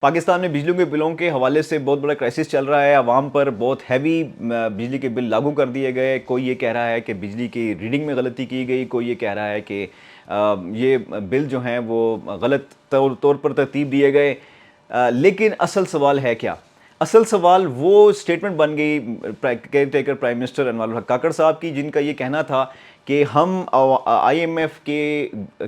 پاکستان میں بجلیوں کے بلوں کے حوالے سے بہت بڑا کرائسس چل رہا ہے. عوام پر بہت ہیوی بجلی کے بل لاگو کر دیے گئے. کوئی یہ کہہ رہا ہے کہ بجلی کی ریڈنگ میں غلطی کی گئی, کوئی یہ کہہ رہا ہے کہ یہ بل جو ہیں وہ غلط طور پر ترتیب دیے گئے. لیکن اصل سوال ہے کیا؟ اصل سوال وہ سٹیٹمنٹ بن گئی کیئر ٹیکر پرائم منسٹر انوار الحق کاکڑ صاحب کی, جن کا یہ کہنا تھا کہ ہم آئی ایم ایف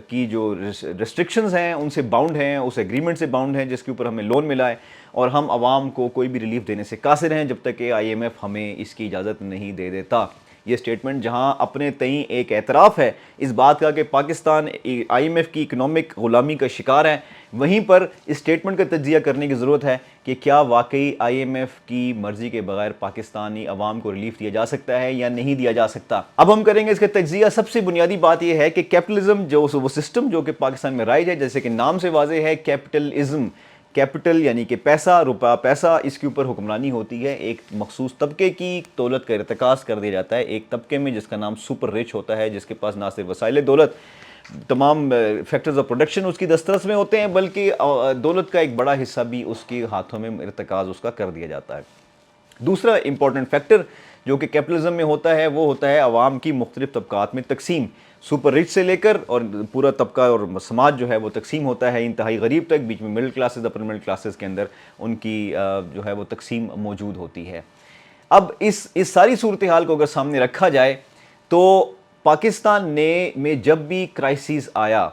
کی جو ریسٹرکشنز ہیں ان سے باؤنڈ ہیں, اس ایگریمنٹ سے باؤنڈ ہیں جس کے اوپر ہمیں لون ملا ہے, اور ہم عوام کو کوئی بھی ریلیف دینے سے قاصر ہیں جب تک کہ آئی ایم ایف ہمیں اس کی اجازت نہیں دے دیتا. یہ سٹیٹمنٹ جہاں اپنے تئیں ایک اعتراف ہے اس بات کا کہ پاکستان آئی ایم ایف کی اکنامک غلامی کا شکار ہے, وہیں پر اس سٹیٹمنٹ کا تجزیہ کرنے کی ضرورت ہے کہ کیا واقعی آئی ایم ایف کی مرضی کے بغیر پاکستانی عوام کو ریلیف دیا جا سکتا ہے یا نہیں دیا جا سکتا. اب ہم کریں گے اس کا تجزیہ. سب سے بنیادی بات یہ ہے کہ کیپٹلزم جو وہ سسٹم جو کہ پاکستان میں رائج ہے, جیسے کہ نام سے واضح ہے کیپٹلزم, کیپٹل یعنی کہ پیسہ, روپہ پیسہ, اس کے اوپر حکمرانی ہوتی ہے. ایک مخصوص طبقے کی دولت کا ارتکاز کر دیا جاتا ہے ایک طبقے میں جس کا نام سپر رچ ہوتا ہے, جس کے پاس نہ صرف وسائل دولت, تمام فیکٹرز آف پروڈکشن اس کی دسترس میں ہوتے ہیں, بلکہ دولت کا ایک بڑا حصہ بھی اس کے ہاتھوں میں ارتکاز اس کا کر دیا جاتا ہے. دوسرا امپورٹنٹ فیکٹر جو کہ کیپٹلزم میں ہوتا ہے وہ ہوتا ہے عوام کی مختلف طبقات میں تقسیم. سپر رچ سے لے کر اور پورا طبقہ اور سماج جو ہے وہ تقسیم ہوتا ہے انتہائی غریب تک, بیچ میں middle classes, upper middle classes کے اندر ان کی جو ہے وہ تقسیم موجود ہوتی ہے. اب اس ساری صورتحال کو اگر سامنے رکھا جائے تو پاکستان میں جب بھی کرائسس آیا,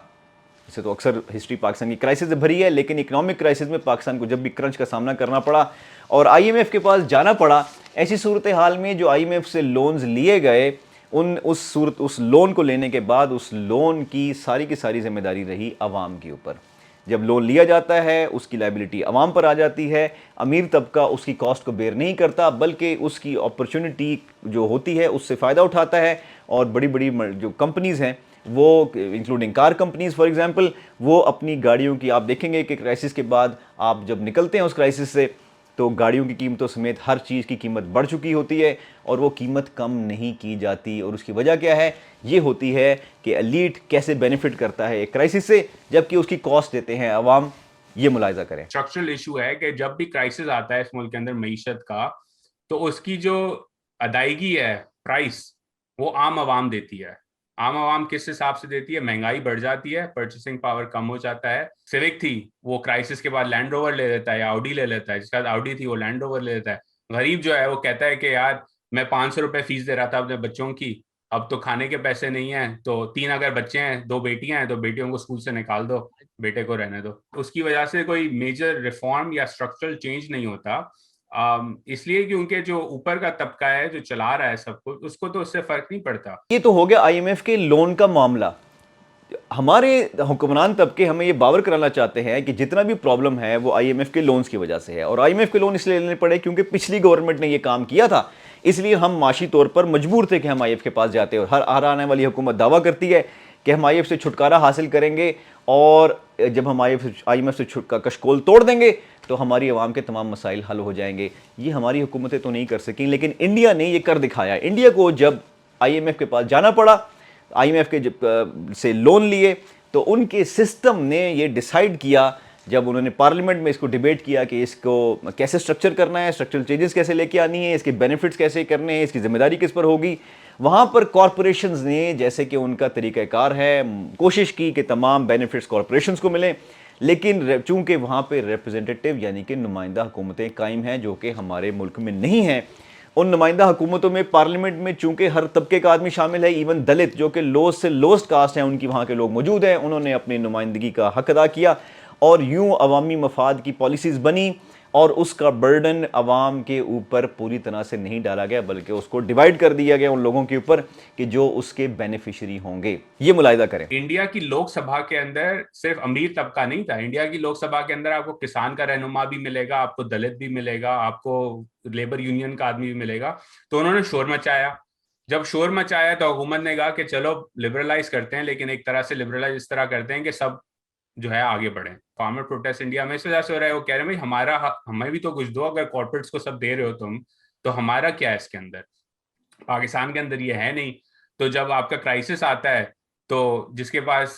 اسے تو اکثر ہسٹری پاکستان کی کرائسس سے بھری ہے, لیکن اکنامک کرائسس میں پاکستان کو جب بھی کرنچ کا سامنا کرنا پڑا اور آئی ایم ایف کے پاس جانا پڑا, ایسی صورتحال میں جو آئی ایم ایف سے لونز لیے گئے اس لون کو لینے کے بعد اس لون کی ساری ذمہ داری رہی عوام کے اوپر. جب لون لیا جاتا ہے اس کی لائبلٹی عوام پر آ جاتی ہے. امیر طبقہ اس کی کاسٹ کو بیئر نہیں کرتا بلکہ اس کی اپرچونٹی جو ہوتی ہے اس سے فائدہ اٹھاتا ہے, اور بڑی بڑی جو کمپنیز ہیں وہ including car companies for example, وہ اپنی گاڑیوں کی, آپ دیکھیں گے کہ کرائسس کے بعد آپ جب نکلتے ہیں اس کرائسس سے تو گاڑیوں کی قیمتوں سمیت ہر چیز کی قیمت بڑھ چکی ہوتی ہے, اور وہ قیمت کم نہیں کی جاتی. اور اس کی وجہ کیا ہے؟ یہ ہوتی ہے کہ ایلیٹ کیسے بینیفٹ کرتا ہے ایک کرائسس سے جبکہ اس کی کاسٹ دیتے ہیں عوام. یہ ملاحظہ کریں. اسٹرکچرل ایشو ہے کہ جب بھی کرائسس آتا ہے اس ملک کے اندر معیشت کا, تو اس کی جو ادائیگی ہے پرائس وہ عام عوام دیتی ہے. عام عوام کس حساب سے دیتی ہے؟ مہنگائی بڑھ جاتی ہے, پرچیسنگ پاور کم ہو جاتا ہے. سیوک تھی وہ کرائسس کے بعد لینڈ روور لے لیتا ہے یا آؤڈی لے لیتا ہے, جس کے بعد آؤڈی تھی وہ لینڈ روور لے لیتا ہے. غریب جو ہے وہ کہتا ہے کہ یار میں 500 روپے فیس دے رہا تھا اپنے بچوں کی, اب تو کھانے کے پیسے نہیں ہیں, تو 3 اگر بچے ہیں 2 بیٹیاں ہیں تو بیٹیوں کو اسکول سے نکال دو, بیٹے کو رہنے دو. اس کی وجہ سے کوئی میجر ریفارم یا اسٹرکچرل چینج نہیں ہوتا, اس لیے کیونکہ جو اوپر کا طبقہ ہے جو چلا رہا ہے سب کچھ, اس کو تو اس سے فرق نہیں پڑتا. یہ تو ہو گیا آئی ایم ایف کے لون کا معاملہ. ہمارے حکمران طبقے ہمیں یہ باور کرانا چاہتے ہیں کہ جتنا بھی پرابلم ہے وہ آئی ایم ایف کے لونز کی وجہ سے ہے, اور آئی ایم ایف کے لون اس لیے لینے پڑے کیونکہ پچھلی گورنمنٹ نے یہ کام کیا تھا, اس لیے ہم معاشی طور پر مجبور تھے کہ ہم آئی ایف کے پاس جاتے. اور ہر آنے والی حکومت دعویٰ کرتی ہے کہ ہم آئی ایف سے چھٹکارا حاصل کریں گے, اور جب ہم آئی ایم ایف سے کشکول توڑ دیں گے تو ہماری عوام کے تمام مسائل حل ہو جائیں گے. یہ ہماری حکومتیں تو نہیں کر سکیں, لیکن انڈیا نے یہ کر دکھایا. انڈیا کو جب آئی ایم ایف کے پاس جانا پڑا, آئی ایم ایف کے سے لون لیے, تو ان کے سسٹم نے یہ ڈیسائیڈ کیا جب انہوں نے پارلیمنٹ میں اس کو ڈیبیٹ کیا کہ اس کو کیسے سٹرکچر کرنا ہے, اسٹرکچرل چینجز کیسے لے کے آنی ہے, اس کے بینیفٹس کیسے کرنے ہیں, اس کی ذمہ داری کس پر ہوگی. وہاں پر کارپوریشنز نے, جیسے کہ ان کا طریقہ کار ہے, کوشش کی کہ تمام بینیفٹس کارپوریشنز کو ملیں, لیکن چونکہ وہاں پہ ریپرزنٹیٹیو یعنی کہ نمائندہ حکومتیں قائم ہیں جو کہ ہمارے ملک میں نہیں ہیں. ان نمائندہ حکومتوں میں پارلیمنٹ میں چونکہ ہر طبقے کا آدمی شامل ہے, ایون دلت جو کہ لوسٹ سے لوسٹ کاسٹ ہیں ان کی وہاں کے لوگ موجود ہیں, انہوں نے اپنی نمائندگی کا حق ادا کیا, اور یوں عوامی مفاد کی پالیسیز بنی, اور اس کا برڈن عوام کے اوپر پوری طرح سے نہیں ڈالا گیا بلکہ اس کو ڈیوائیڈ کر دیا گیا ان لوگوں کے اوپر کہ جو اس کے بینیفیشری ہوں گے. یہ ملاحظہ کریں. انڈیا کی لوک سبھا کے اندر صرف امیر طبقہ نہیں تھا. انڈیا کی لوک سبھا کے اندر آپ کو کسان کا رہنما بھی ملے گا, آپ کو دلت بھی ملے گا, آپ کو لیبر یونین کا آدمی بھی ملے گا. تو انہوں نے شور مچایا. جب شور مچایا تو حکومت نے کہا کہ چلو لبرلائز کرتے ہیں, لیکن ایک طرح سے لبرلائز اس طرح کرتے ہیں کہ سب جو ہے آگے بڑھیں. فارمر پروٹیسٹ انڈیا میں اس وجہ سے ہو رہا ہے, وہ کہہ رہے ہیں بھائی ہمیں بھی تو کچھ دو, اگر کارپوریٹس کو سب دے رہے ہو تم تو ہمارا کیا ہے اس کے اندر. پاکستان کے اندر یہ ہے نہیں. تو جب آپ کا کرائسس آتا ہے تو جس کے پاس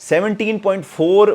17.4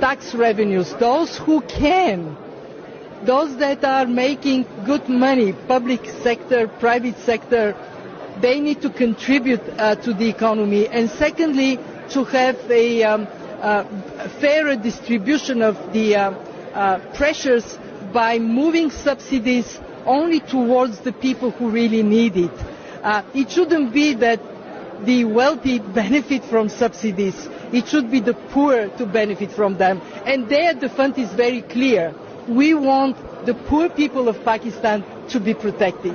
Tax revenues, those who can, those that are making good money, public sector, private sector, they need to contribute to the economy. And secondly, to have a fairer distribution of the pressures by moving subsidies only towards the people who really need it. It shouldn't be that the wealthy benefit from subsidies. It should be the poor to benefit from them. And there the fund is very clear. We want the poor people of Pakistan to be protected.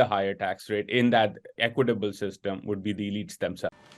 the higher tax rate in that equitable system would be the elites themselves.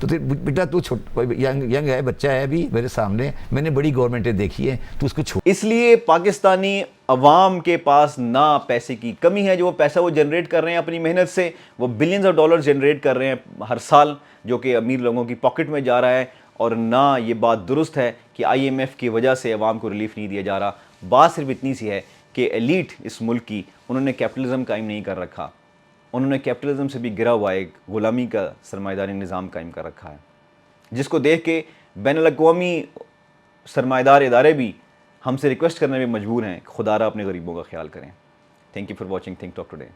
تو بیٹا تو young ہے, بچہ ہے ابھی میرے سامنے, میں نے بڑی گورنمنٹیں دیکھی ہیں, تو اس کو چھوڑ. اس لیے پاکستانی عوام کے پاس نہ پیسے کی کمی ہے, جو وہ پیسہ وہ جنریٹ کر رہے ہیں اپنی محنت سے, وہ بلینز آف ڈالر جنریٹ کر رہے ہیں ہر سال, جو کہ امیر لوگوں کی پاکٹ میں جا رہا ہے. اور نہ یہ بات درست ہے کہ آئی ایم ایف کی وجہ سے عوام کو ریلیف نہیں دیا جا رہا. بات صرف اتنی سی ہے کہ ایلیٹ اس ملک کی, انہوں نے کیپٹلزم قائم نہیں کر رکھا, انہوں نے کیپٹلزم سے بھی گرا ہوا ایک غلامی کا سرمایہ داری نظام قائم کر رکھا ہے, جس کو دیکھ کے بین الاقوامی سرمایہ دار ادارے بھی ہم سے ریکویسٹ کرنے میں مجبور ہیں, خدا را اپنے غریبوں کا خیال کریں. Thank you for watching think talk today.